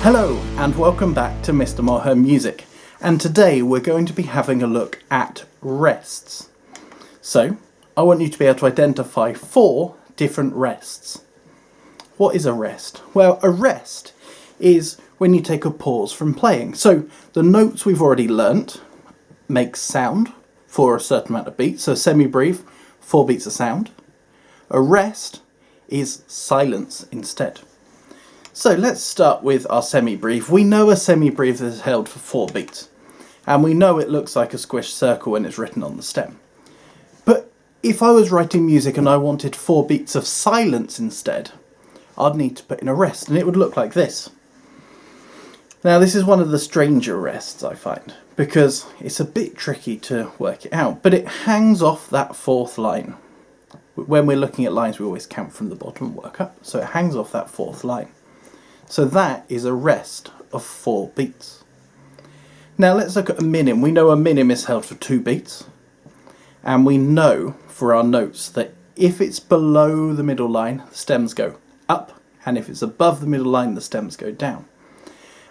Hello and welcome back to Mr. Moher Music, and today we're going to be having a look at rests. So I want you to be able to identify 4 different rests. What is a rest? Well, a rest is when you take a pause from playing. So the notes we've already learnt make sound for a certain amount of beats. So semibreve, 4 beats of sound. A rest is silence instead. So let's start with our semibreve. We know a semibreve is held for 4 beats, and we know it looks like a squished circle when it's written on the stem. But if I was writing music and I wanted 4 beats of silence instead, I'd need to put in a rest, and it would look like this. Now this is one of the stranger rests I find, because it's a bit tricky to work it out, but it hangs off that 4th line. When we're looking at lines we always count from the bottom and work up, so it hangs off that 4th line. So that is a rest of 4 beats. Now let's look at a minim. We know a minim is held for 2 beats, and we know for our notes that if it's below the middle line, the stems go up, and if it's above the middle line, the stems go down.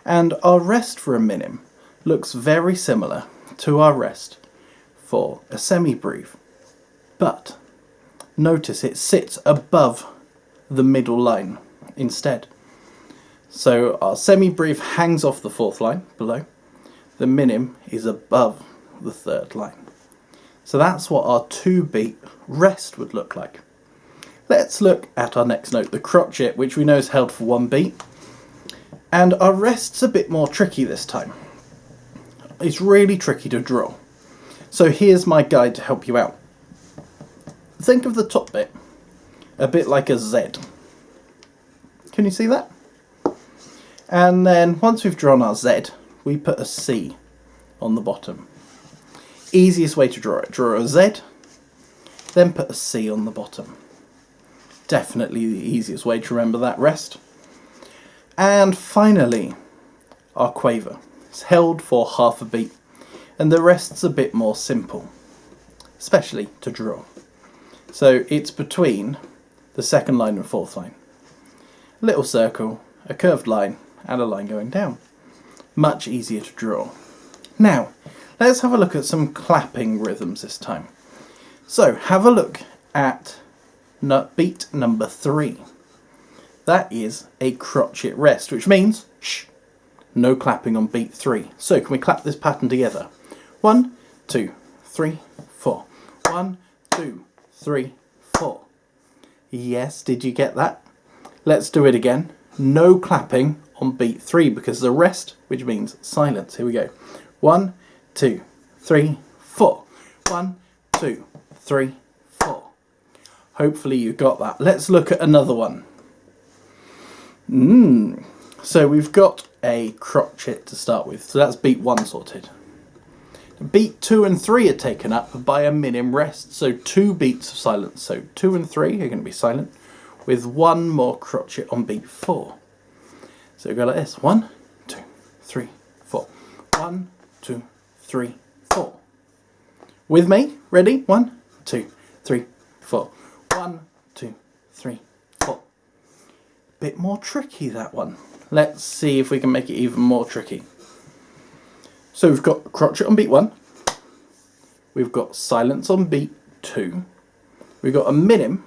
And our rest for a minim looks very similar to our rest for a semibreve, but notice it sits above the middle line instead. So our semibreve hangs off the 4th line below, the minim is above the 3rd line. So that's what our 2-beat rest would look like. Let's look at our next note, the crotchet, which we know is held for 1 beat. And our rest's a bit more tricky this time. It's really tricky to draw. So here's my guide to help you out. Think of the top bit a bit like a Z. Can you see that? And then once we've drawn our Z, we put a C on the bottom. Easiest way to draw it. Draw a Z, then put a C on the bottom. Definitely the easiest way to remember that rest. And finally, our quaver. It's held for half a beat, and the rest's a bit more simple, especially to draw. So it's between the 2nd line and 4th line. A little circle, a curved line, and a line going down. Much easier to draw. Now, let's have a look at some clapping rhythms this time. So, have a look at beat number 3. That is a crotchet rest, which means, shh, no clapping on beat 3. So, can we clap this pattern together? 1, 2, 3, 4. 1, 2, 3, 4. Yes, did you get that? Let's do it again. No clapping on beat 3 because the rest, which means silence. Here we go. 1, 2, 3, 4. 1, 2, 3, 4. Hopefully you got that. Let's look at another one. So we've got a crotchet to start with. So that's beat 1 sorted. Beat 2 and 3 are taken up by a minim rest. So 2 beats of silence. So 2 and 3 are going to be silent, with 1 more crotchet on beat 4. So we go like this. 1, 2, 3, 4. 1, 2, 3, 4. With me? Ready? 1, 2, 3, 4. 1, 2, 3, 4. Bit more tricky, that one. Let's see if we can make it even more tricky. So we've got crotchet on beat 1. We've got silence on beat 2. We've got a minim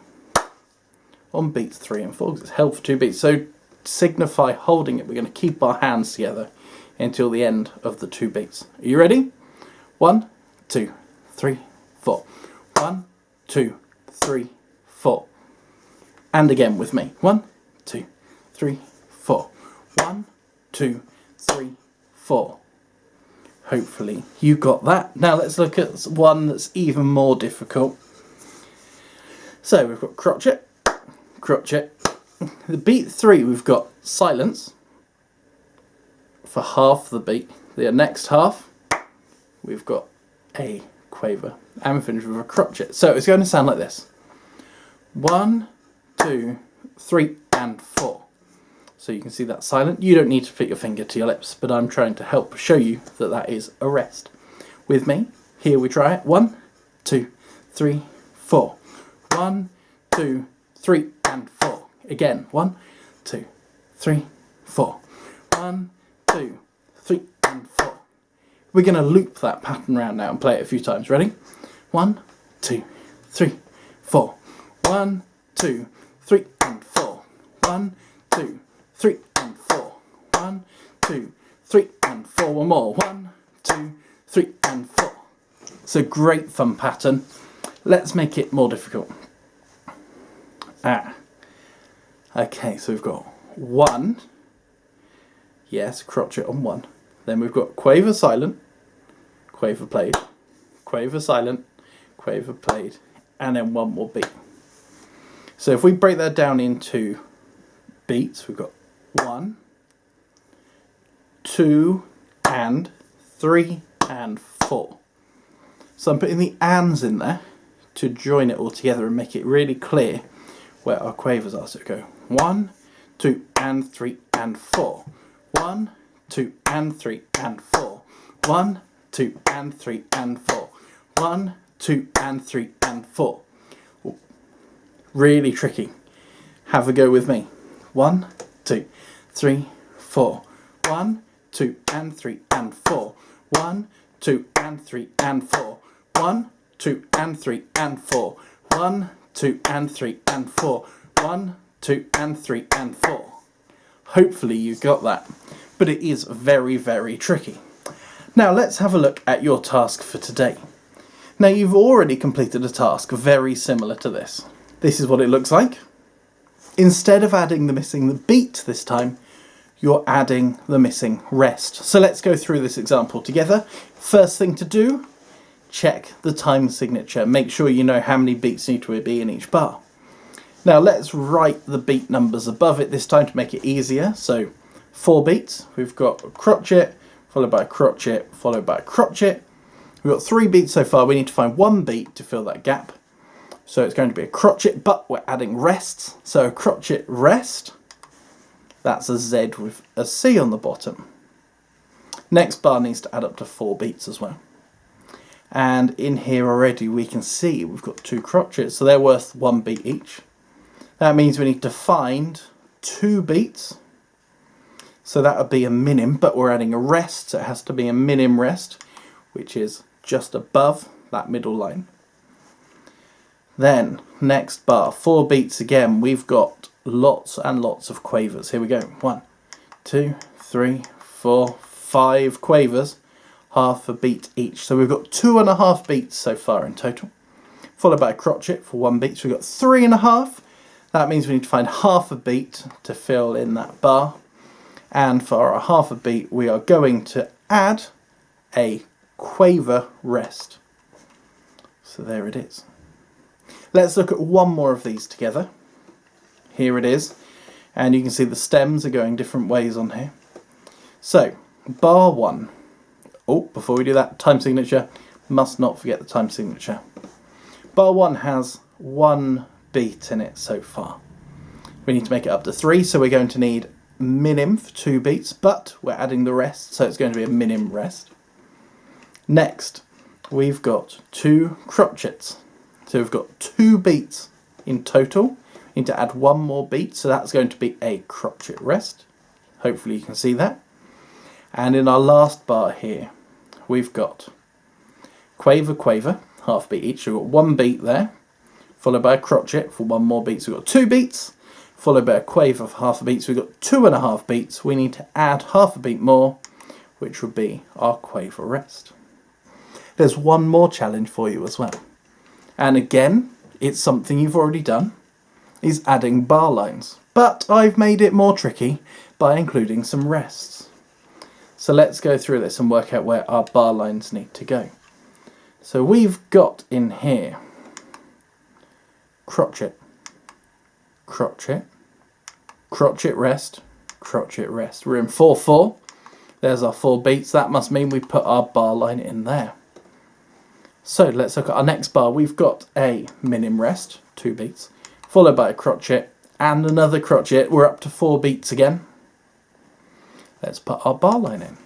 on beats 3 and 4 because it's held for 2 beats. So to signify holding it, we're going to keep our hands together until the end of the 2 beats. Are you ready? 1, 2, 3, 4. 1, 2, 3, 4. And again with me. 1, 2, 3, 4. 1, 2, 3, 4. Hopefully you got that. Now let's look at one that's even more difficult. So we've got crotchet. Crotchet. The beat 3 we've got silence for half the beat. The next half we've got a quaver, and we finish with a crotchet. So it's going to sound like this. 1, 2, 3 and 4. So you can see that silent. You don't need to put your finger to your lips, but I'm trying to help show you that that is a rest. With me, here we try it. 1, 2, 3, 4. 1, 2, 3 and 4. Again. 1, 2, 3, 4. 1, 2, 3 and 4. We're going to loop that pattern round now and play it a few times. Ready? 1, 2, 3, 4. 1, 2, 3 and 4. 1, 2, 3 and 4. 1, 2, 3 and 4. One more. 1, 2, 3 and 4. It's a great fun pattern. Let's make it more difficult. Okay, so we've got 1. Yes, crochet on 1. Then we've got quaver silent, quaver played, quaver silent, quaver played, and then one more beat. So if we break that down into beats, we've got 1, 2, and 3, and 4. So I'm putting the ands in there to join it all together and make it really clear where our quavers are. So we go 1, 2, and 3, and 4. 1, 2, and 3, and 4. 1, 2, and 3, and 4. 1, 2, and 3, and 4. Ooh, really tricky. Have a go with me. 1, 2, 3, 4. 1, 2, and 3, and 4. 1, 2, and 3, and 4. 1, 2, and 3, and 4. 1, 2, and 3, and 4. 1, 2, and 3, and 4. Hopefully you got that, but it is very, very tricky. Now let's have a look at your task for today. Now you've already completed a task very similar to this. This is what it looks like. Instead of adding the missing beat this time, you're adding the missing rest. So let's go through this example together. First thing to do, check the time signature. Make sure you know how many beats need to be in each bar. Now let's write the beat numbers above it this time to make it easier. So 4 beats, we've got a crotchet, followed by a crotchet, followed by a crotchet. We've got 3 beats so far, we need to find 1 beat to fill that gap. So it's going to be a crotchet, but we're adding rests. So a crotchet rest, that's a Z with a C on the bottom. Next bar needs to add up to 4 beats as well. And in here already we can see we've got 2 crotchets, so they're worth 1 beat each. That means we need to find 2 beats. So that would be a minim, but we're adding a rest, so it has to be a minim rest, which is just above that middle line. Then, next bar, 4 beats again, we've got lots and lots of quavers. Here we go. 1, 2, 3, 4, 5 quavers, half a beat each. So we've got 2.5 beats so far in total, followed by a crotchet for 1 beat. So we've got 3.5. That means we need to find half a beat to fill in that bar. And for our half a beat, we are going to add a quaver rest. So there it is. Let's look at one more of these together. Here it is. And you can see the stems are going different ways on here. So, bar 1. Oh, before we do that, time signature. Must not forget the time signature. Bar 1 has 1 beat in it so far. We need to make it up to 3, so we're going to need minim for 2 beats, but we're adding the rest, so it's going to be a minim rest. Next, we've got 2 crotchets. So we've got 2 beats in total. We need to add 1 more beat, so that's going to be a crotchet rest. Hopefully you can see that. And in our last bar here, we've got quaver, quaver, half beat each. So we've got 1 beat there, followed by a crotchet for 1 more beat. So we've got 2 beats, followed by a quaver for half a beat. So we've got 2.5 beats. We need to add half a beat more, which would be our quaver rest. There's one more challenge for you as well. And again, it's something you've already done, is adding bar lines. But I've made it more tricky by including some rests. So let's go through this and work out where our bar lines need to go. So we've got in here crotchet, crotchet, crotchet rest, crotchet rest. We're in 4/4. There's our 4 beats. That must mean we put our bar line in there. So let's look at our next bar. We've got a minim rest, 2 beats, followed by a crotchet and another crotchet. We're up to 4 beats again. Let's put our bar line in.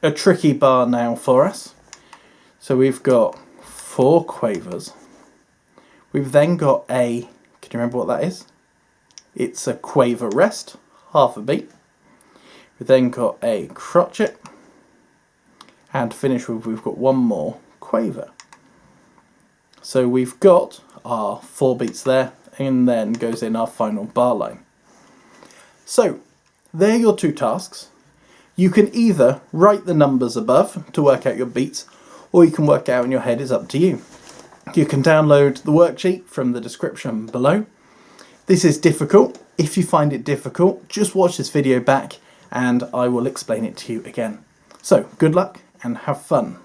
A tricky bar now for us. So we've got 4 quavers. We've then got a, can you remember what that is? It's a quaver rest, half a beat. We then got a Crotchet, and to finish with, we've got one more Quaver. So we've got our 4 beats there, and then goes in our final bar line. So they're your 2 tasks. You can either write the numbers above to work out your beats, or you can work it out in your head. It's up to you. You can download the worksheet from the description below. This is difficult. If you find it difficult, just watch this video back and I will explain it to you again. So good luck and have fun.